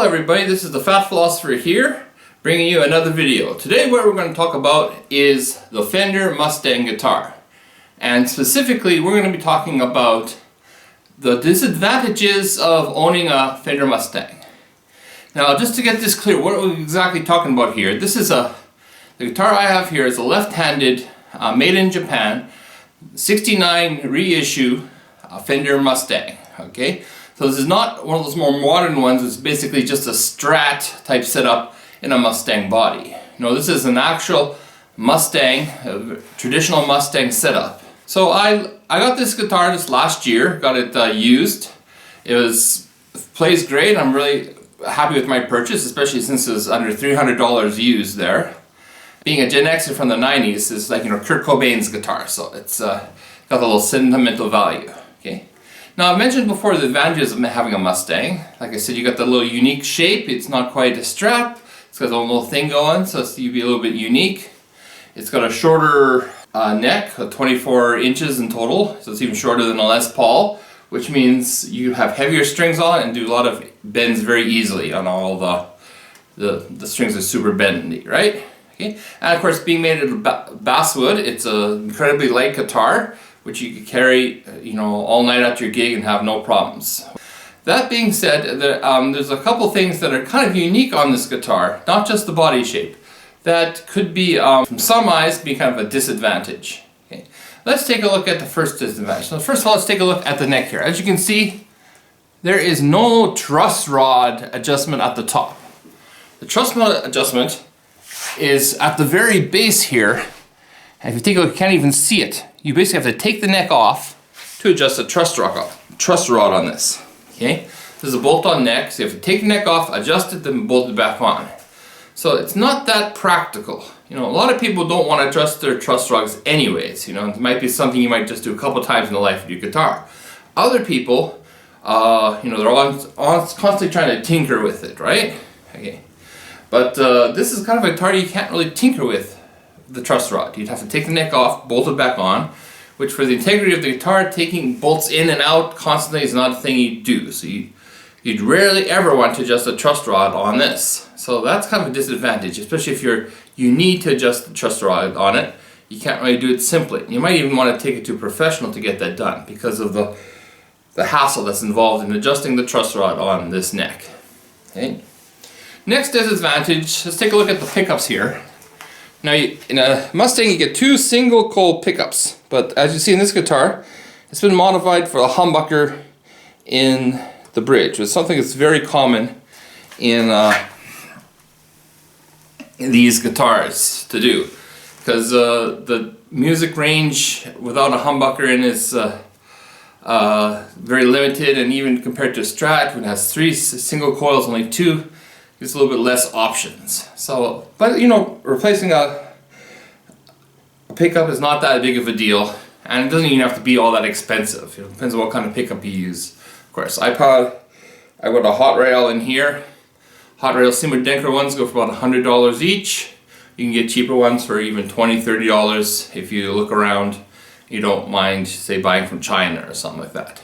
everybody, this is the Fat Philosopher here, bringing you another video. Today what we're going to talk about is the Fender Mustang guitar. And specifically we're going to be talking about the disadvantages of owning a Fender Mustang. Now just to get this clear, what are we exactly talking about here? The guitar I have here is a left-handed, made in Japan, 69 reissue Fender Mustang. Okay, so this is not one of those more modern ones. It's basically just a Strat type setup in a Mustang body. No, this is an actual Mustang, a traditional Mustang setup. So I got this guitar this last year. Got it used. It plays great. I'm really happy with my purchase, especially since it was under $300 used there. Being a Gen Xer from the 90s is like, Kurt Cobain's guitar, so it's got a little sentimental value. Okay. Now I've mentioned before the advantages of having a Mustang. Like I said, you got the little unique shape. It's not quite a strap. It's got a little thing going, so you'd be a little bit unique. It's got a shorter neck, 24 inches in total, so it's even shorter than a Les Paul, which means you have heavier strings on and do a lot of bends very easily on all the strings are super bendy, right? Okay. And of course, being made of basswood, it's an incredibly light guitar, which you could carry, all night at your gig and have no problems. That being said, there's a couple things that are kind of unique on this guitar, not just the body shape, that could be, from some eyes, be kind of a disadvantage. Okay. Let's take a look at the first disadvantage. So first of all, let's take a look at the neck here. As you can see, there is no truss rod adjustment at the top. The truss rod adjustment is at the very base here, and if you take a look, you can't even see it. You basically have to take the neck off to adjust the truss rod on this. Okay, this is a bolt-on neck, so you have to take the neck off, adjust it, then bolt it back on. So it's not that practical. A lot of people don't want to adjust their truss rods anyways. It might be something you might just do a couple times in the life of your guitar. Other people, they're constantly trying to tinker with it, right? Okay. But this is kind of a guitar you can't really tinker with the truss rod. You'd have to take the neck off, bolt it back on, which for the integrity of the guitar, taking bolts in and out constantly is not a thing you do. So you'd rarely ever want to adjust a truss rod on this. So that's kind of a disadvantage, especially if you need to adjust the truss rod on it. You can't really do it simply. You might even want to take it to a professional to get that done because of the hassle that's involved in adjusting the truss rod on this neck. Okay. Next disadvantage, let's take a look at the pickups here. Now in a Mustang you get two single coil pickups, but as you see in this guitar, it's been modified for a humbucker in the bridge. It's something that's very common in these guitars to do, because the music range without a humbucker in is very limited, and even compared to a Strat, when it has three single coils, only two, it's a little bit less options. So, but replacing a pickup is not that big of a deal, and it doesn't even have to be all that expensive. It depends on what kind of pickup you use. Of course, I got a hot rail in here. Hot rail Simmer Denker ones go for about $100 each. You can get cheaper ones for even $20, $30 if you look around. You don't mind, say, buying from China or something like that.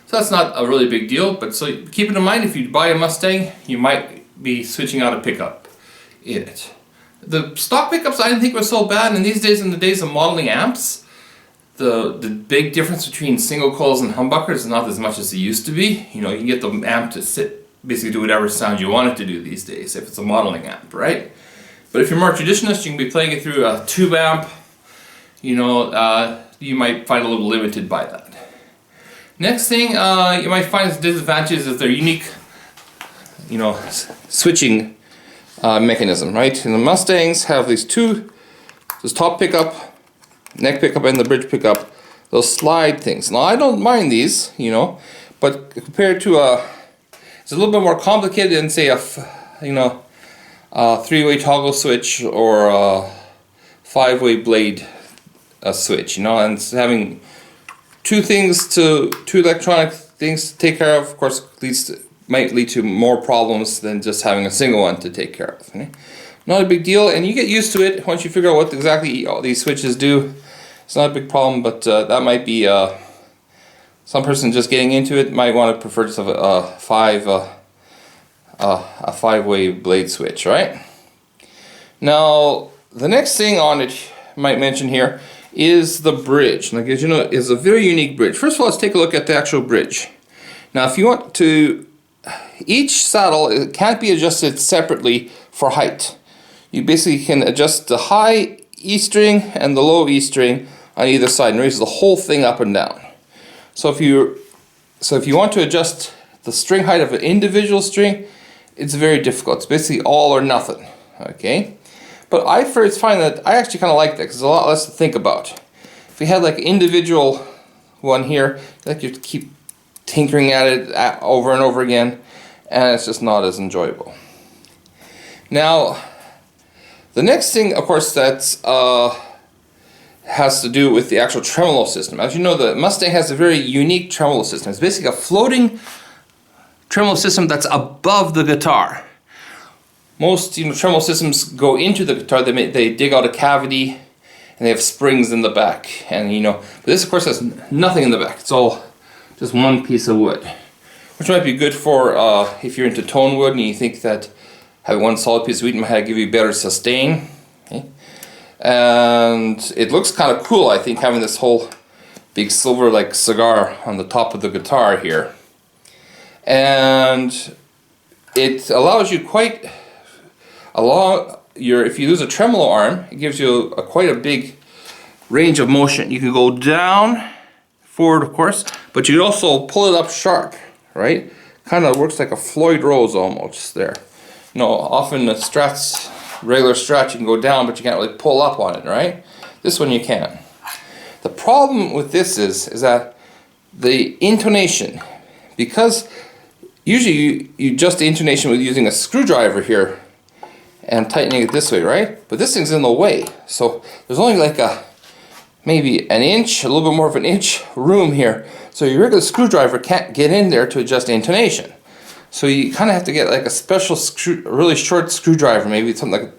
So that's not a really big deal, but so keep it in mind, if you buy a Mustang, you might be switching out a pickup in it. The stock pickups I didn't think were so bad, and these days, in the days of modeling amps, the big difference between single coils and humbuckers is not as much as it used to be. You can get the amp to basically do whatever sound you want it to do these days if it's a modeling amp, right? But if you're more traditionalist, you can be playing it through a tube amp. You might find a little limited by that. Next thing you might find as disadvantages is their unique switching mechanism, right? And the Mustangs have this top pickup, neck pickup, and the bridge pickup, those slide things. Now I don't mind these, but compared to it's a little bit more complicated than say a three-way toggle switch or a five-way blade switch, and it's having two electronic things to take care of course, might lead to more problems than just having a single one to take care of. Okay? Not a big deal, and you get used to it once you figure out what exactly all these switches do. It's not a big problem, but that might be some person just getting into it might want to prefer just a a 5-way blade switch, right? Now, the next thing on it I might mention here is the bridge. Like, as you know, it's a very unique bridge. First of all, let's take a look at the actual bridge. Now, if you want to, each saddle, it can't be adjusted separately for height. You basically can adjust the high E string and the low E string on either side and raise the whole thing up and down. So if you want to adjust the string height of an individual string, it's very difficult. It's basically all or nothing. Okay, but I first find that I actually kind of like that because it's a lot less to think about. If we had like an individual one here, like you have to keep tinkering at it over and over again, and it's just not as enjoyable. Now, the next thing, of course, that's has to do with the actual tremolo system. As you know, the Mustang has a very unique tremolo system. It's basically a floating tremolo system that's above the guitar. Most tremolo systems go into the guitar. They dig out a cavity, and they have springs in the back. And but this, of course, has nothing in the back. It's all just one piece of wood, which might be good for if you're into tone wood and you think that having one solid piece of wood might give you better sustain. Okay? And it looks kind of cool, I think, having this whole big silver like cigar on the top of the guitar here. And it allows you if you lose a tremolo arm, it gives you quite a big range of motion. You can go down, forward of course, but you can also pull it up sharp, right? Kind of works like a Floyd Rose almost there. Often the Strats, regular Strat, you can go down, but you can't really pull up on it, right? This one you can. The problem with this is that the intonation, because usually you adjust the intonation with using a screwdriver here and tightening it this way, right? But this thing's in the way, so there's only like maybe an inch, a little bit more of an inch room here, so your regular screwdriver can't get in there to adjust the intonation. So you kind of have to get like a special really short screwdriver, maybe something like,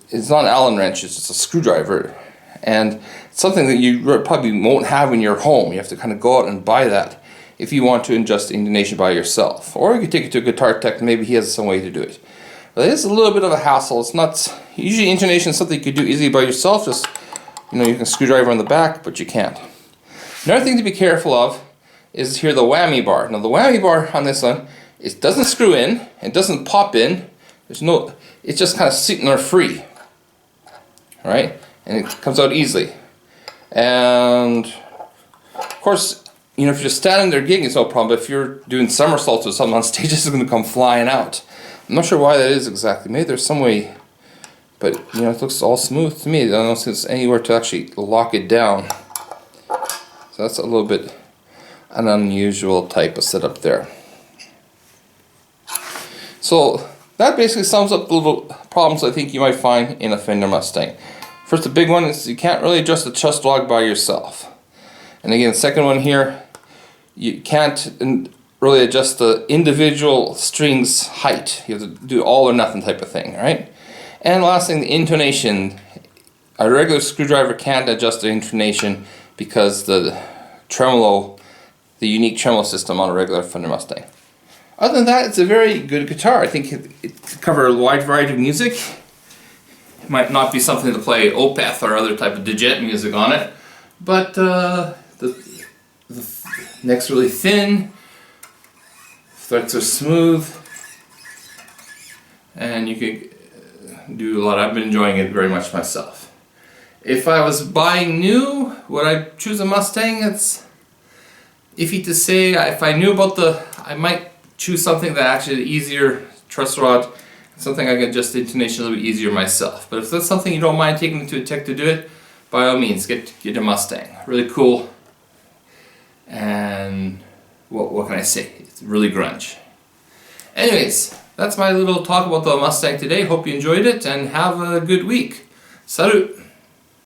it's not an Allen wrench, it's just a screwdriver. And it's something that you probably won't have in your home. You have to kind of go out and buy that if you want to adjust the intonation by yourself. Or you could take it to a guitar tech and maybe he has some way to do it. But it is a little bit of a hassle. It's not, usually intonation is something you could do easily by yourself. Just, you can screwdriver on the back, but you can't. Another thing to be careful of is here the whammy bar. Now the whammy bar on this one, it doesn't screw in, it doesn't pop in, it's just kind of sitting there free, right? And it comes out easily. And of course, if you're just standing there gigging, it's no problem, but if you're doing somersaults or something on stage, this is going to come flying out. I'm not sure why that is exactly. Maybe there's some way, but it looks all smooth to me. I don't know if there's anywhere to actually lock it down. So that's a little bit an unusual type of setup there. So that basically sums up the little problems I think you might find in a Fender Mustang. First, the big one is you can't really adjust the chest log by yourself. And again, the second one here, you can't really adjust the individual strings height. You have to do all or nothing type of thing, right? And last thing, the intonation. A regular screwdriver can't adjust the intonation because the unique tremolo system on a regular Fender Mustang. Other than that, it's a very good guitar. I think it can cover a wide variety of music. It might not be something to play Opeth or other type of digit music on it, but the neck's really thin, frets are smooth, and you could do a lot. I've been enjoying it very much myself. If I was buying new, would I choose a Mustang? It's iffy to say. If I knew about I might choose something that actually easier truss rod, something I can adjust the intonation a little bit easier myself. But if that's something you don't mind taking to a tech to do it, by all means, get a Mustang. Really cool. And what can I say? It's really grunge. Anyways, that's my little talk about the Mustang today. Hope you enjoyed it and have a good week. Salut!